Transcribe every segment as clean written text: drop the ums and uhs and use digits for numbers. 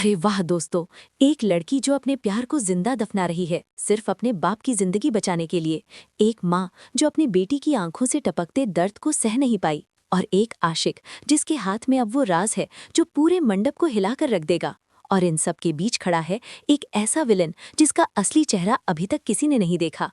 अरे वाह दोस्तों, एक लड़की जो अपने प्यार को जिंदा दफना रही है सिर्फ अपने बाप की जिंदगी बचाने के लिए। एक माँ जो अपनी बेटी की आंखों से टपकते दर्द को सह नहीं पाई। और एक आशिक जिसके हाथ में अब वो राज है जो पूरे मंडप को हिलाकर रख देगा। और इन सब के बीच खड़ा है एक ऐसा विलन जिसका असली चेहरा अभी तक किसी ने नहीं देखा।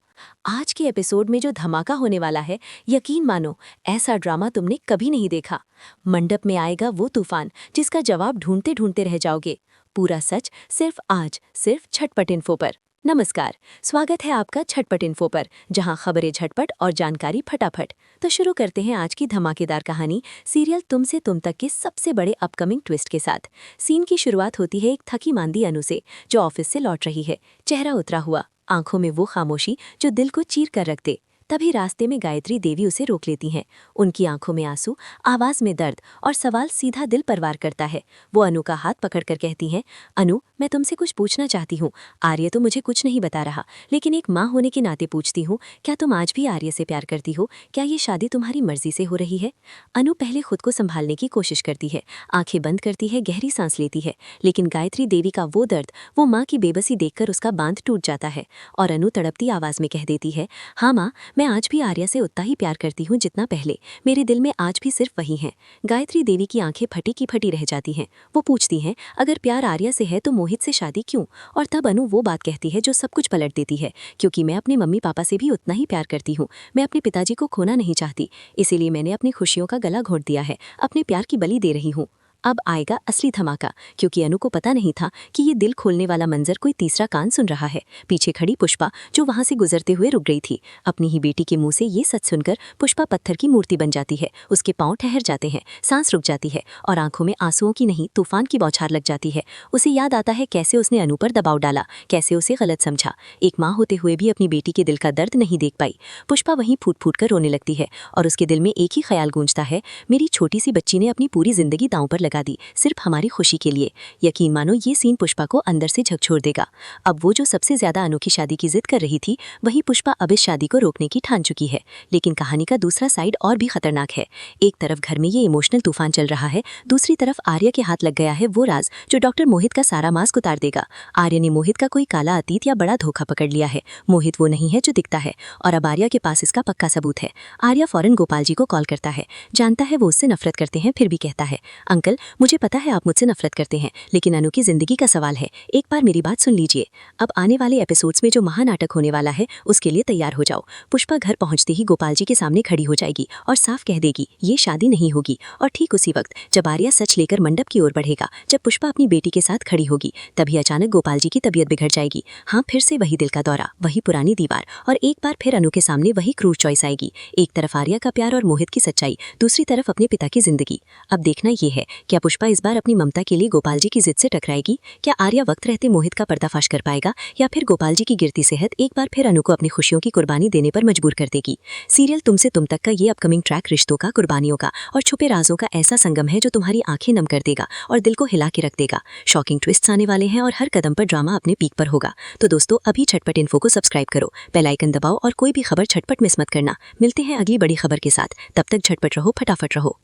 आज के एपिसोड में जो धमाका होने वाला है, यकीन मानो ऐसा ड्रामा तुमने कभी नहीं देखा। मंडप में आएगा वो तूफान जिसका जवाब ढूंढते ढूंढते रह जाओगे। पूरा सच सिर्फ आज, सिर्फ झटपट इन्फो पर। नमस्कार, स्वागत है आपका झटपट इन्फो पर, जहां खबरें झटपट और जानकारी फटाफट। तो शुरू करते हैं आज की धमाकेदार कहानी सीरियल तुमसे तुम तक के सबसे बड़े अपकमिंग ट्विस्ट के साथ। सीन की शुरुआत होती है एक थकी मांदी अनु से, जो ऑफिस से लौट रही है, चेहरा उतरा हुआ, आंखों में वो खामोशी जो दिल को चीर कर रख दे। तभी रास्ते में गायत्री देवी उसे रोक लेती हैं। उनकी आंखों में आंसू, आवाज में दर्द और सवाल सीधा दिल पर वार करता है। वो अनु का हाथ पकड़कर कहती हैं, अनु, मैं तुमसे कुछ पूछना चाहती हूँ। आर्य तो मुझे कुछ नहीं बता रहा, लेकिन एक माँ होने के नाते पूछती हूँ, क्या तुम आज भी आर्य से प्यार करती हो? क्या ये शादी तुम्हारी मर्जी से हो रही है? अनु पहले खुद को संभालने की कोशिश करती है, आंखें बंद करती है, गहरी सांस लेती है, लेकिन गायत्री देवी का वो दर्द, वो माँ की बेबसी देखकर उसका बांध टूट जाता है। और अनु तड़पती आवाज में कह देती है, हाँ माँ, मैं आज भी आर्या से उतना ही प्यार करती हूँ जितना पहले। मेरे दिल में आज भी सिर्फ वही है। गायत्री देवी की आंखें फटी की फटी रह जाती हैं। वो पूछती हैं, अगर प्यार आर्या से है तो मोहित से शादी क्यों? और तब अनु वो बात कहती है जो सब कुछ पलट देती है, क्योंकि मैं अपने मम्मी पापा से भी उतना ही प्यार करती हूँ। मैं अपने पिताजी को खोना नहीं चाहती, इसीलिए मैंने अपनी खुशियों का गला घोट दिया है, अपने प्यार की बलि दे रही हूँ। अब आएगा असली धमाका, क्योंकि अनु को पता नहीं था कि ये दिल खोलने वाला मंजर कोई तीसरा कान सुन रहा है। पीछे खड़ी पुष्पा, जो वहां से गुजरते हुए रुक गई थी। अपनी ही बेटी के मुंह से ये सच सुनकर पुष्पा पत्थर की मूर्ति बन जाती है। उसके पांव ठहर जाते हैं, सांस रुक जाती है और आंखों में आंसुओं की नहीं तूफान की बौछार लग जाती है। उसे याद आता है कैसे उसने अनु पर दबाव डाला, कैसे उसे गलत समझा। एक माँ होते हुए भी अपनी बेटी के दिल का दर्द नहीं देख पाई। पुष्पा वहीं फूट फूट कर रोने लगती है और उसके दिल में एक ही ख्याल गूंजता है, मेरी छोटी सी बच्ची ने अपनी पूरी जिंदगी दांव पर लगा दी, सिर्फ हमारी खुशी के लिए। यकीन मानो ये सीन पुष्पा को अंदर से झकझोर देगा। अब वो जो सबसे ज्यादा अनु की शादी की जिद कर रही थी, वही पुष्पा अब इस शादी को रोकने की ठान चुकी है। लेकिन कहानी का दूसरा साइड और भी खतरनाक है। एक तरफ घर में ये इमोशनल तूफान चल रहा है, दूसरी तरफ आर्य के हाथ लग गया है वो राज जो डॉक्टर मोहित का सारा मास्क उतार देगा। आर्य ने मोहित का कोई काला अतीत या बड़ा धोखा पकड़ लिया है। मोहित वो नहीं है जो दिखता है, और अब आर्य के पास इसका पक्का सबूत है। आर्य फौरन गोपाल जी को कॉल करता है। जानता है वो उससे नफरत करते हैं, फिर भी कहता है, अंकल, मुझे पता है आप मुझसे नफरत करते हैं, लेकिन अनु की जिंदगी का सवाल है, एक बार मेरी बात सुन लीजिए। अब आने वाले एपिसोड्स में जो महानाटक होने वाला है उसके लिए तैयार हो जाओ। पुष्पा घर पहुंचते ही गोपाल जी के सामने खड़ी हो जाएगी और साफ कह देगी ये शादी नहीं होगी। और ठीक उसी वक्त जब आर्या सच लेकर मंडप की ओर बढ़ेगा, जब पुष्पा अपनी बेटी के साथ खड़ी होगी, तभी अचानक गोपाल जी की तबीयत बिगड़ जाएगी। हाँ, फिर से वही दिल का दौरा, वही पुरानी दीवार, और एक बार फिर अनु के सामने वही क्रूर चॉइस आएगी। एक तरफ आर्या का प्यार और मोहित की सच्चाई, दूसरी तरफ अपने पिता की जिंदगी। अब देखना ये है, क्या पुष्पा इस बार अपनी ममता के लिए गोपाल जी की जिद से टकराएगी? क्या आर्या वक्त रहते मोहित का पर्दाफाश कर पाएगा, या फिर गोपाल जी की गिरती सेहत एक बार फिर अनु को अपनी खुशियों की कुर्बानी देने पर मजबूर कर देगी? सीरियल तुमसे तुम तक का ये अपकमिंग ट्रैक रिश्तों का, कुर्बानियों का और छुपे राजों का ऐसा संगम है जो तुम्हारी आंखें नम कर देगा और दिल को हिला के रख देगा। शॉकिंग ट्विस्ट्स आने वाले हैं और हर कदम पर ड्रामा अपने पीक पर होगा। तो दोस्तों, अभी झटपट इन्फो को सब्सक्राइब करो, बेल आइकन दबाओ और कोई भी खबर झटपट मिस मत करना। मिलते हैं अगली बड़ी खबर के साथ, तब तक झटपट रहो, फटाफट रहो।